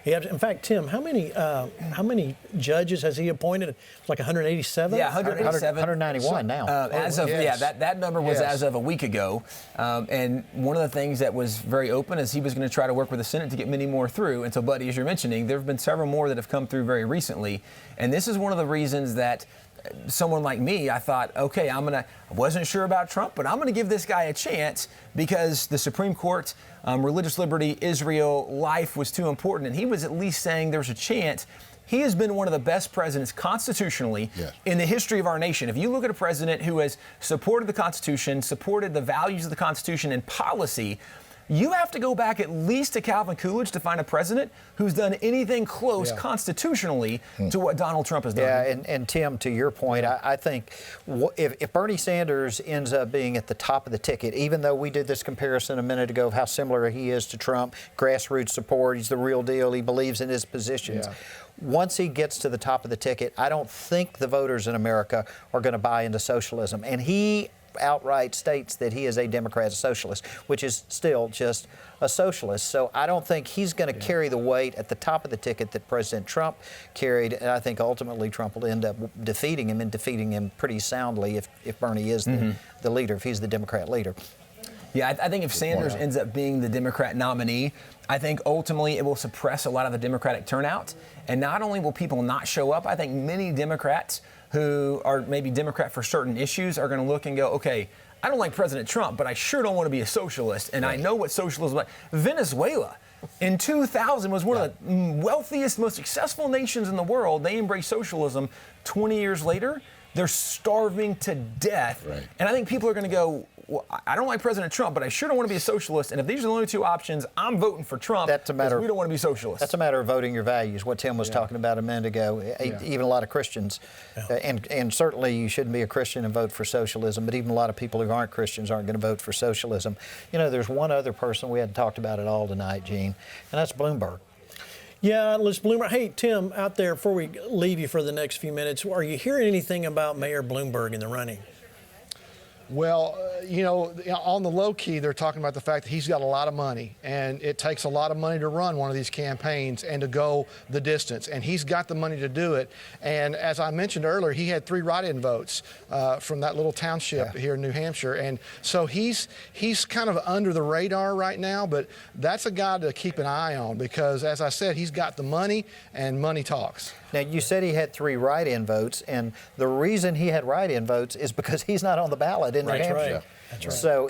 Yeah. In fact, Tim, how many judges has he appointed? It's like 187? Yeah, 187. 191 now. That number was as of a week ago. And one of the things that was very open is he was going to try to work with the Senate to get many more through. And so, Buddy, as you're mentioning, there have been several more that have come through very recently. And this is one of the reasons that someone like me, I thought, okay, I wasn't sure about Trump, but I'm going to give this guy a chance because the Supreme Court, religious liberty, Israel, life was too important. And he was at least saying there's a chance. He has been one of the best presidents constitutionally in the history of our nation. If you look at a president who has supported the Constitution, supported the values of the Constitution and policy, you have to go back at least to Calvin Coolidge to find a president who's done anything close constitutionally to what Donald Trump has done. Yeah, and Tim, to your point, I think if Bernie Sanders ends up being at the top of the ticket, even though we did this comparison a minute ago of how similar he is to Trump, grassroots support, he's the real deal, he believes in his positions. Yeah. Once he gets to the top of the ticket, I don't think the voters in America are going to buy into socialism. And he outright states that he is a Democrat, a socialist, which is still just a socialist. So I don't think he's going to carry the weight at the top of the ticket that President Trump carried. And I think ultimately Trump will end up defeating him and defeating him pretty soundly if Bernie is the leader, if he's the Democrat leader. Yeah, I think if Sanders ends up being the Democrat nominee, I think ultimately it will suppress a lot of the Democratic turnout. And not only will people not show up, I think many Democrats who are maybe Democrat for certain issues are going to look and go, okay, I don't like President Trump, but I sure don't want to be a socialist. And I know what socialism is like. Venezuela in 2000 was one of the wealthiest, most successful nations in the world. They embraced socialism. 20 years later, they're starving to death. Right. And I think people are going to go, well, I don't like President Trump, but I sure don't want to be a socialist. And if these are the only two options, I'm voting for Trump because we don't want to be socialists. That's a matter of voting your values, what Tim was talking about a minute ago. Even a lot of Christians, and certainly you shouldn't be a Christian and vote for socialism, but even a lot of people who aren't Christians aren't going to vote for socialism. There's one other person we hadn't talked about at all tonight, Gene, and that's Bloomberg. Yeah, let's Bloomberg. Hey, Tim, out there, before we leave you for the next few minutes, are you hearing anything about Mayor Bloomberg in the running? Well, on the low key, they're talking about the fact that he's got a lot of money, and it takes a lot of money to run one of these campaigns and to go the distance, and he's got the money to do it. And as I mentioned earlier, he had 3 write-in votes from that little township here in New Hampshire, and so he's kind of under the radar right now, but that's a guy to keep an eye on because, as I said, he's got the money, and money talks. Now, you said he had 3 write-in votes, and the reason he had write-in votes is because he's not on the ballot in New Hampshire. Right. That's right. So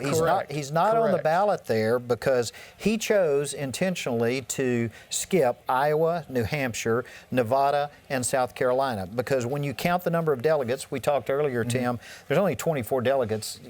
he's not on the ballot there because he chose intentionally to skip Iowa, New Hampshire, Nevada, and South Carolina. Because when you count the number of delegates, we talked earlier, Tim, there's only 24 delegates,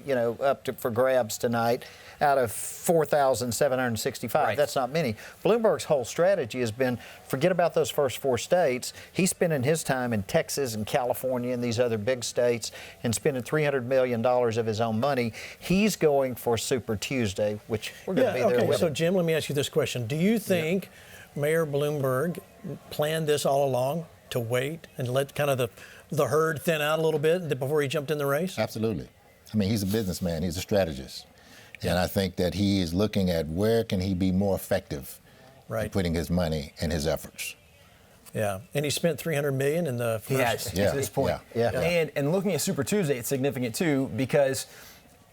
for grabs tonight out of 4,765. Right. That's not many. Bloomberg's whole strategy has been forget about those first 4 states. He's spending his time in Texas and California and these other big states and spending $300 million of his own money. He's going for Super Tuesday, which we're going to be there with. So, Jim, let me ask you this question. Do you think Mayor Bloomberg planned this all along to wait and let kind of the herd thin out a little bit before he jumped in the race? Absolutely. I mean, he's a businessman. He's a strategist. And I think that he is looking at where can he be more effective in putting his money and his efforts. Yeah, and he spent $300 million in the first. To this point. And looking at Super Tuesday, it's significant too because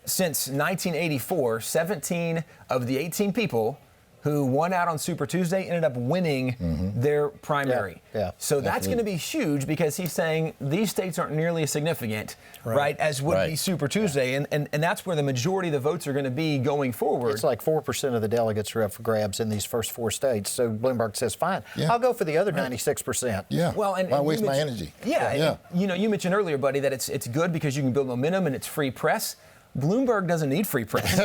since 1984, 17 of the 18 people who won out on Super Tuesday, ended up winning their primary. Yeah, So that's going to be huge because he's saying these states aren't nearly as significant, right, as would be Super Tuesday. And that's where the majority of the votes are going to be going forward. It's like 4% of the delegates are up for grabs in these first 4 states. So Bloomberg says, fine, I'll go for the other 96%. Yeah. Well, and why you waste my mentioned- energy? Yeah. And, you mentioned earlier, buddy, that it's good because you can build momentum and it's free press. Bloomberg doesn't need free press.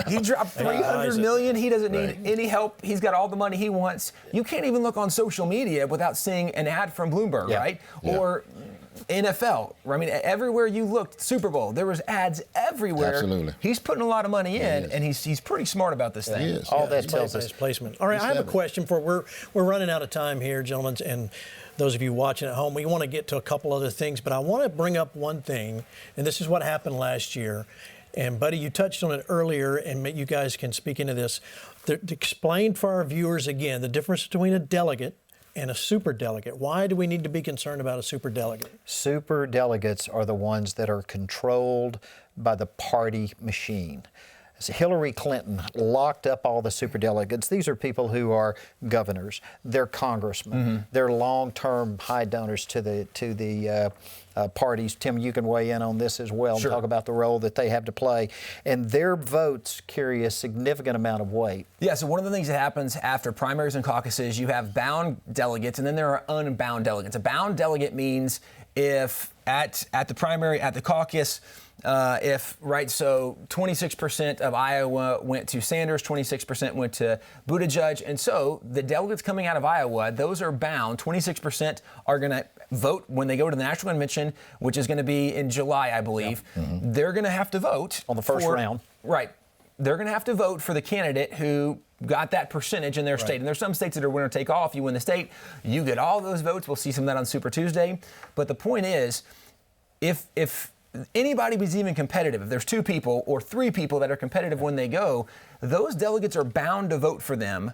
He dropped $300 million. He doesn't need any help. He's got all the money he wants. You can't even look on social media without seeing an ad from Bloomberg, right? Or NFL. I mean, everywhere you looked, Super Bowl, there was ads everywhere. Absolutely. He's putting a lot of money in, and he's pretty smart about this thing. He is. All that tells us. Placement. All right, I have a question for we're running out of time here, gentlemen, and those of you watching at home, we want to get to a couple other things, but I want to bring up one thing, and this is what happened last year. And, Buddy, you touched on it earlier, and you guys can speak into this. To explain for our viewers again the difference between a delegate and a super delegate. Why do we need to be concerned about a super delegate? Super delegates are the ones that are controlled by the party machine. So Hillary Clinton locked up all the superdelegates. These are people who are governors, they're congressmen, they're long-term high donors to the parties. Tim, you can weigh in on this as well and talk about the role that they have to play. And their votes carry a significant amount of weight. Yeah, so one of the things that happens after primaries and caucuses, you have bound delegates, and then there are unbound delegates. A bound delegate means if at the primary, at the caucus, so 26% of Iowa went to Sanders, 26% went to Buttigieg, and so the delegates coming out of Iowa, those are bound. 26% are going to vote when they go to the National Convention, which is going to be in July, I believe. They're going to have to vote on the first round. Right. They're going to have to vote for the candidate who got that percentage in their state. And there's some states that are winner take all. If you win the state, you get all those votes. We'll see some of that on Super Tuesday. But the point is, if anybody was even competitive, if there's 2 people or 3 people that are competitive when they go, those delegates are bound to vote for them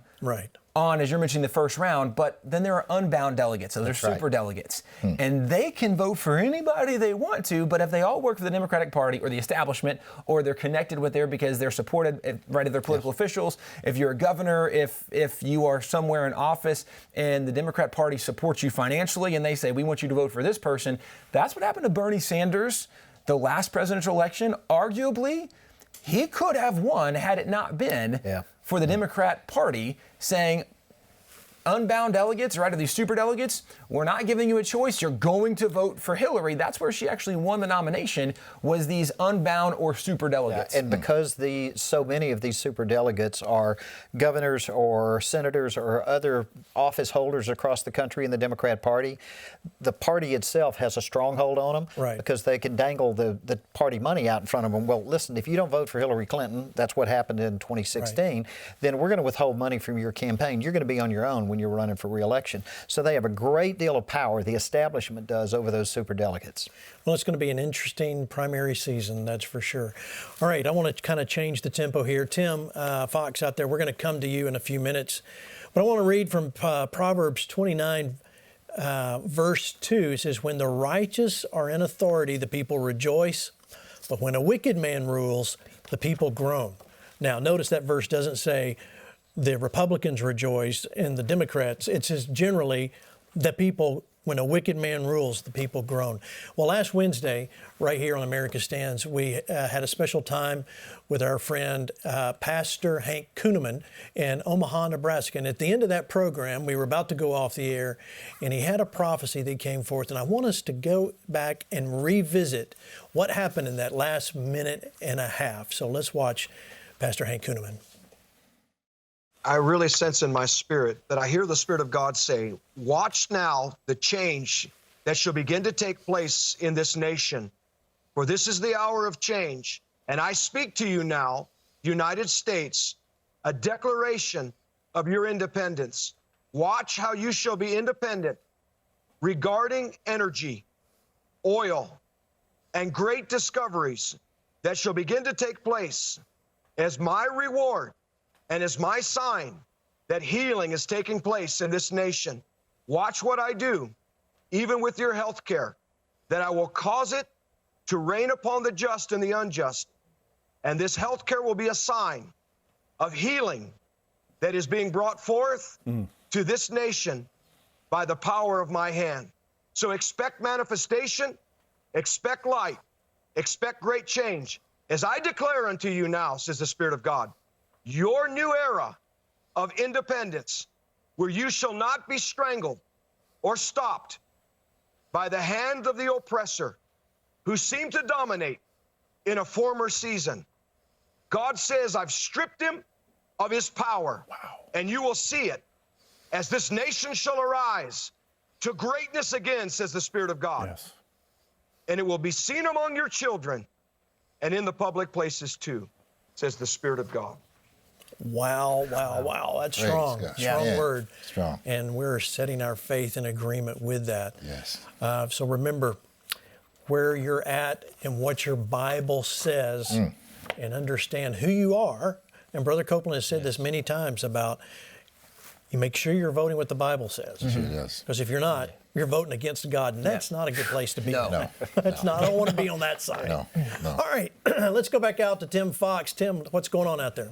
on, as you're mentioning, the first round. But then there are unbound delegates, so they're super delegates. And they can vote for anybody they want to, but if they all work for the Democratic Party or the establishment, or they're connected with there because they're supported, right, of their political officials, if you're a governor, if you are somewhere in office and the Democrat Party supports you financially and they say, we want you to vote for this person, that's what happened to Bernie Sanders the last presidential election. Arguably, he could have won had it not been for the Democrat Party saying, unbound delegates, right, or these super delegates, we're not giving you a choice. You're going to vote for Hillary. That's where she actually won the nomination, was these unbound or super delegates. And because so many of these super delegates are governors or senators or other office holders across the country in the Democrat Party, the party itself has a stronghold on them because they can dangle the party money out in front of them. Well, listen, if you don't vote for Hillary Clinton, that's what happened in 2016, then we're going to withhold money from your campaign. You're going to be on your own when you're running for re-election. So they have a great deal of power, the establishment does, over those super delegates. Well, it's going to be an interesting primary season, that's for sure. All right, I want to kind of change the tempo here. Tim Fox out there, we're going to come to you in a few minutes. But I want to read from Proverbs 29, verse 2. It says, when the righteous are in authority, the people rejoice. But when a wicked man rules, the people groan. Now, notice that verse doesn't say the Republicans rejoice and the Democrats. It says generally the people, when a wicked man rules, the people groan. Well, last Wednesday, right here on America Stands, we had a special time with our friend Pastor Hank Kuhneman in Omaha, Nebraska. And at the end of that program, we were about to go off the air, and he had a prophecy that came forth. And I want us to go back and revisit what happened in that last minute and a half. So let's watch Pastor Hank Kuhneman. I really sense in my spirit that I hear the Spirit of God say, watch now the change that shall begin to take place in this nation. For this is the hour of change. And I speak to you now, United States, a declaration of your independence. Watch how you shall be independent regarding energy, oil, and great discoveries that shall begin to take place as my reward and as my sign that healing is taking place in this nation. Watch what I do, even with your health care, that I will cause it to rain upon the just and the unjust. And this health care will be a sign of healing that is being brought forth to this nation by the power of my hand. So expect manifestation, expect light, expect great change. As I declare unto you now, says the Spirit of God, your new era of independence, where you shall not be strangled or stopped by the hand of the oppressor who seemed to dominate in a former season. God says, I've stripped him of his power. Wow. And you will see it as this nation shall arise to greatness again, says the Spirit of God. Yes. And it will be seen among your children and in the public places too, says the Spirit of God. Wow, wow, wow. That's strong. Strong word. Strong. And we're setting our faith in agreement with that. Yes. So remember where you're at and what your Bible says and understand who you are. And Brother Copeland has said this many times about you make sure you're voting what the Bible says. Because if you're not, you're voting against God, and that's not a good place to be. No. That's not. I don't want to be on that side. No. All right, let's go back out to Tim Fox. Tim, what's going on out there?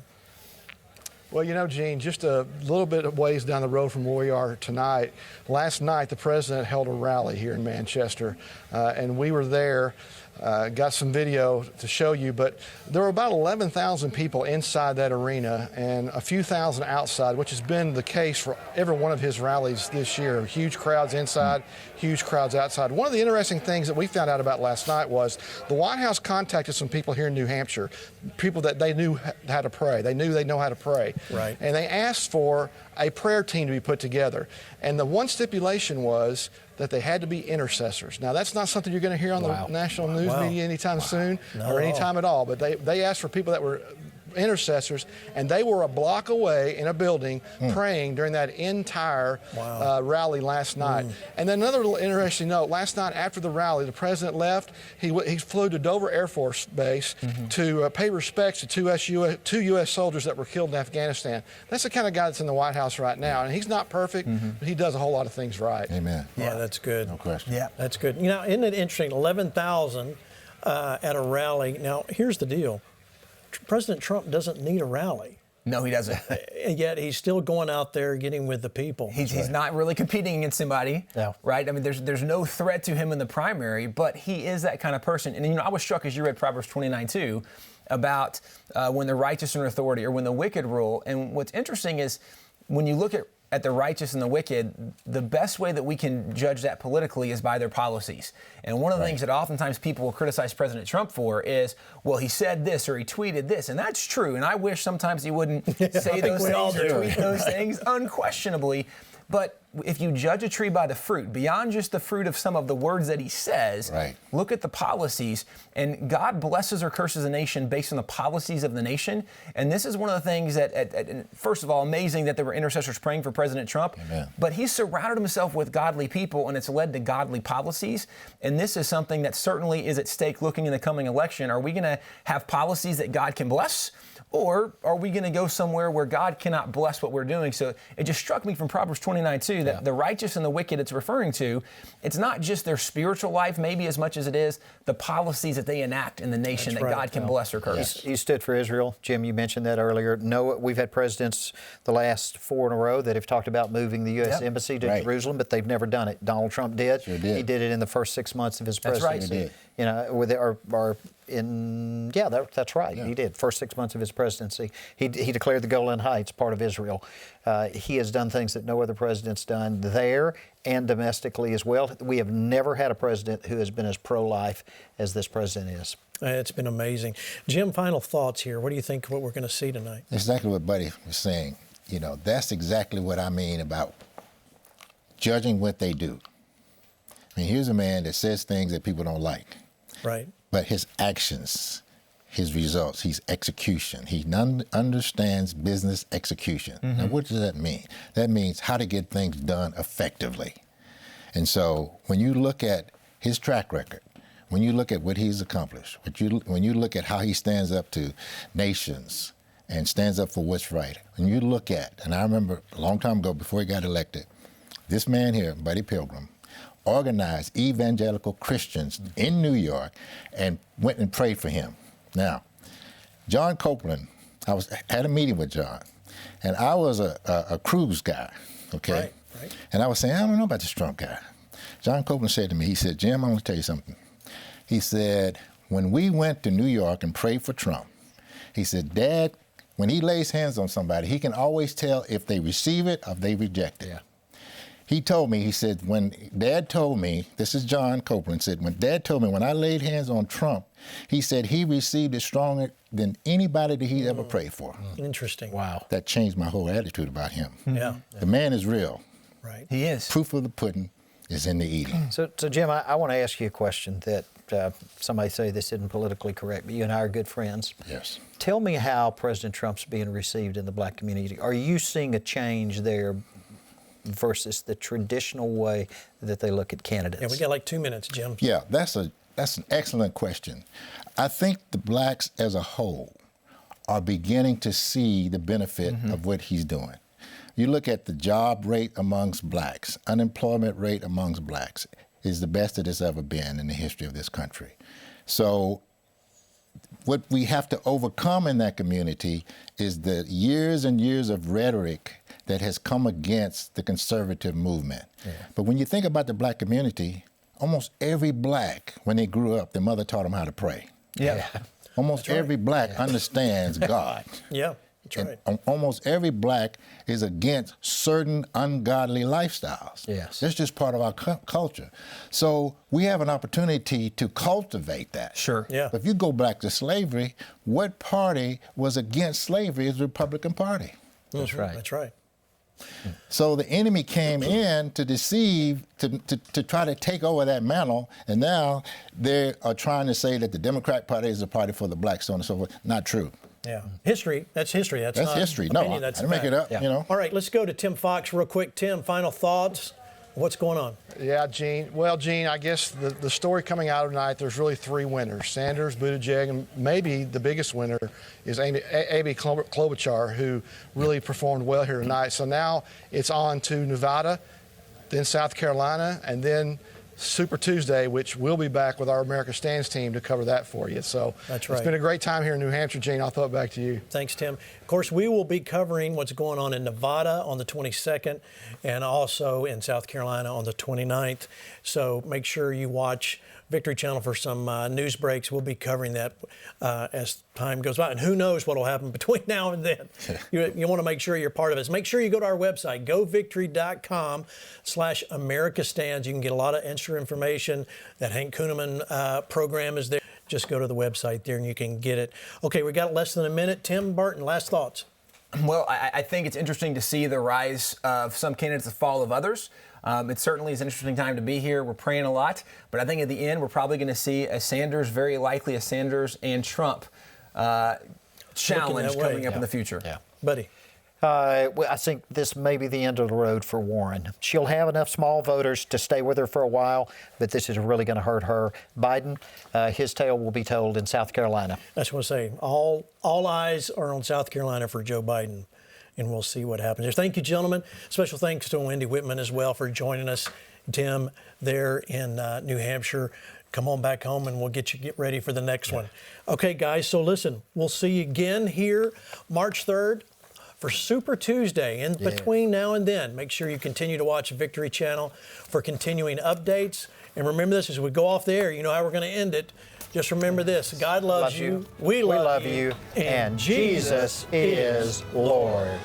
Well, you know, Gene, just a little bit of ways down the road from where we are tonight, last night the president held a rally here in Manchester, and we were there. Got some video to show you, but there were about 11,000 people inside that arena and a few thousand outside, which has been the case for every one of his rallies this year. Huge crowds inside, huge crowds outside. One of the interesting things that we found out about last night was the White House contacted some people here in New Hampshire, people that they knew how to pray. They knew they know how to pray. Right. And they asked for a prayer team to be put together. And the one stipulation was that they had to be intercessors. Now, that's not something you're going to hear on the national news media anytime soon or anytime at all. But they asked for people that were intercessors, and they were a block away in a building praying during that entire rally last night. And then another little interesting note, last night after the rally, the president left. He flew to Dover Air Force Base to pay respects to two U.S. soldiers that were killed in Afghanistan. That's the kind of guy that's in the White House right now. And he's not perfect, but he does a whole lot of things right. Amen. Yeah, that's good. No question. Yeah. That's good. You know, isn't it interesting? 11,000 at a rally. Now, here's the deal. President Trump doesn't need a rally. No, he doesn't. And yet he's still going out there getting with the people. He's not really competing against somebody, right? I mean, there's no threat to him in the primary, but he is that kind of person. And, you know, I was struck as you read Proverbs 29, too, about when the righteous are in authority or when the wicked rule. And what's interesting is when you look at the righteous and the wicked, the best way that we can judge that politically is by their policies. And one of the things that oftentimes people will criticize President Trump for is, well, he said this or he tweeted this, and that's true. And I wish sometimes he wouldn't say those things or tweet those things, unquestionably. But if you judge a tree by the fruit, beyond just the fruit of some of the words that he says, look at the policies. And God blesses or curses a nation based on the policies of the nation. And this is one of the things that, first of all, amazing that there were intercessors praying for President Trump. Amen. But he's surrounded himself with godly people, and it's led to godly policies. And this is something that certainly is at stake looking in the coming election. Are we going to have policies that God can bless? Or are we going to go somewhere where God cannot bless what we're doing? So it just struck me from Proverbs 29, too, that the righteous and the wicked it's referring to, it's not just their spiritual life maybe as much as it is the policies that they enact in the nation that God can bless or curse. He stood for Israel. Jim, you mentioned that earlier. No, we've had presidents the last 4 in a row that have talked about moving the U.S. Embassy to Jerusalem, but they've never done it. Donald Trump did. Sure did. He did it in the first 6 months of his presidency. That's right. You know, that's right. He did. First 6 months of his presidency, he declared the Golan Heights part of Israel. He has done things that no other president's done there and domestically as well. We have never had a president who has been as pro-life as this president is. It's been amazing. Jim, final thoughts here. What do you think what we're going to see tonight? Exactly what Buddy was saying. You know, that's exactly what I mean about judging what they do. I mean, here's a man that says things that people don't like. Right. But his actions, his results, his execution, he understands business execution. Now, what does that mean? That means how to get things done effectively. And so when you look at his track record, when you look at what he's accomplished, when you look at how he stands up to nations and stands up for what's right, when you look at, and I remember a long time ago before he got elected, this man here, Buddy Pilgrim, organized evangelical Christians in New York and went and prayed for him. Now, John Copeland, I had a meeting with John, And I was a cruise guy, okay? Right. And I was saying, I don't know about this Trump guy. John Copeland said to me, he said, Jim, I'm going to tell you something. He said, when we went to New York and prayed for Trump, he said, Dad, when he lays hands on somebody, he can always tell if they receive it or they reject it. Yeah. He told me, he said, when Dad told me, this is John Copeland, said, when Dad told me when I laid hands on Trump, he said he received it stronger than anybody that he'd ever prayed for. Interesting. Wow. That changed my whole attitude about him. Yeah. The man is real. Right. He is. Proof of the pudding is in the eating. So Jim, I want to ask you a question that somebody say this isn't politically correct, but you and I are good friends. Yes. Tell me how President Trump's being received in the black community. Are you seeing a change there versus the traditional way that they look at candidates? Yeah, we got like 2 minutes, Jim. Yeah, that's an excellent question. I think the blacks as a whole are beginning to see the benefit of what he's doing. You look at the job rate amongst blacks, unemployment rate amongst blacks is the best it has ever been in the history of this country. So what we have to overcome in that community is the years and years of rhetoric that has come against the conservative movement. Yeah. But when you think about the black community, almost every black, when they grew up, their mother taught them how to pray. Yeah. Almost every black understands God. Yeah, that's right. And almost every black is against certain ungodly lifestyles. Yes. That's just part of our culture. So we have an opportunity to cultivate that. Sure. Yeah. If you go back to slavery, what party was against slavery is the Republican Party. That's right. That's right. So the enemy came in to deceive, to try to take over that mantle, and now they are trying to say that the Democrat Party is a party for the blacks, so on and so forth. Not true. Yeah. History. That's history. That's not history. opinion, No, that's I didn't make it fact. up, you know. All right, let's go to Tim Fox real quick. Tim, final thoughts. What's going on? Yeah, Gene. Well, Gene, I guess the story coming out of tonight, there's really three winners: Sanders, Buttigieg, and maybe the biggest winner is Amy Klobuchar, who really performed well here tonight. So now it's on to Nevada, then South Carolina, and then Super Tuesday, which we'll be back with our America Stands team to cover that for you. So that's right. It's been a great time here in New Hampshire, Gene. I'll throw it back to you. Thanks, Tim. Of course, we will be covering what's going on in Nevada on the 22nd and also in South Carolina on the 29th. So make sure you watch Victory Channel for some news breaks. We'll be covering that as time goes by. And who knows what will happen between now and then. You want to make sure you're part of it. So make sure you go to our website, govictory.com/America Stands. You can get a lot of extra information. That Hank Kuhneman program is there. Just go to the website there and you can get it. Okay, we got less than a minute. Tim Barton, last thoughts. Well, I think it's interesting to see the rise of some candidates, the fall of others. It certainly is an interesting time to be here. We're praying a lot, but I think at the end we're probably going to see a Sanders, very likely a Sanders and Trump challenge coming up in the future. Yeah, buddy. Well, I think this may be the end of the road for Warren. She'll have enough small voters to stay with her for a while, but this is really going to hurt her. Biden, his tale will be told in South Carolina. I just want to say, all eyes are on South Carolina for Joe Biden, and we'll see what happens there. Thank you, gentlemen. Special thanks to Wendy Whitman as well for joining us. Tim, there in New Hampshire. Come on back home and we'll get ready for the next one. Okay, guys, so listen, we'll see you again here March 3rd. For Super Tuesday. In between now and then, make sure you continue to watch Victory Channel for continuing updates. And remember this, as we go off the air, you know how we're going to end it. Just remember this, God loves you, we love you, and Jesus is Lord.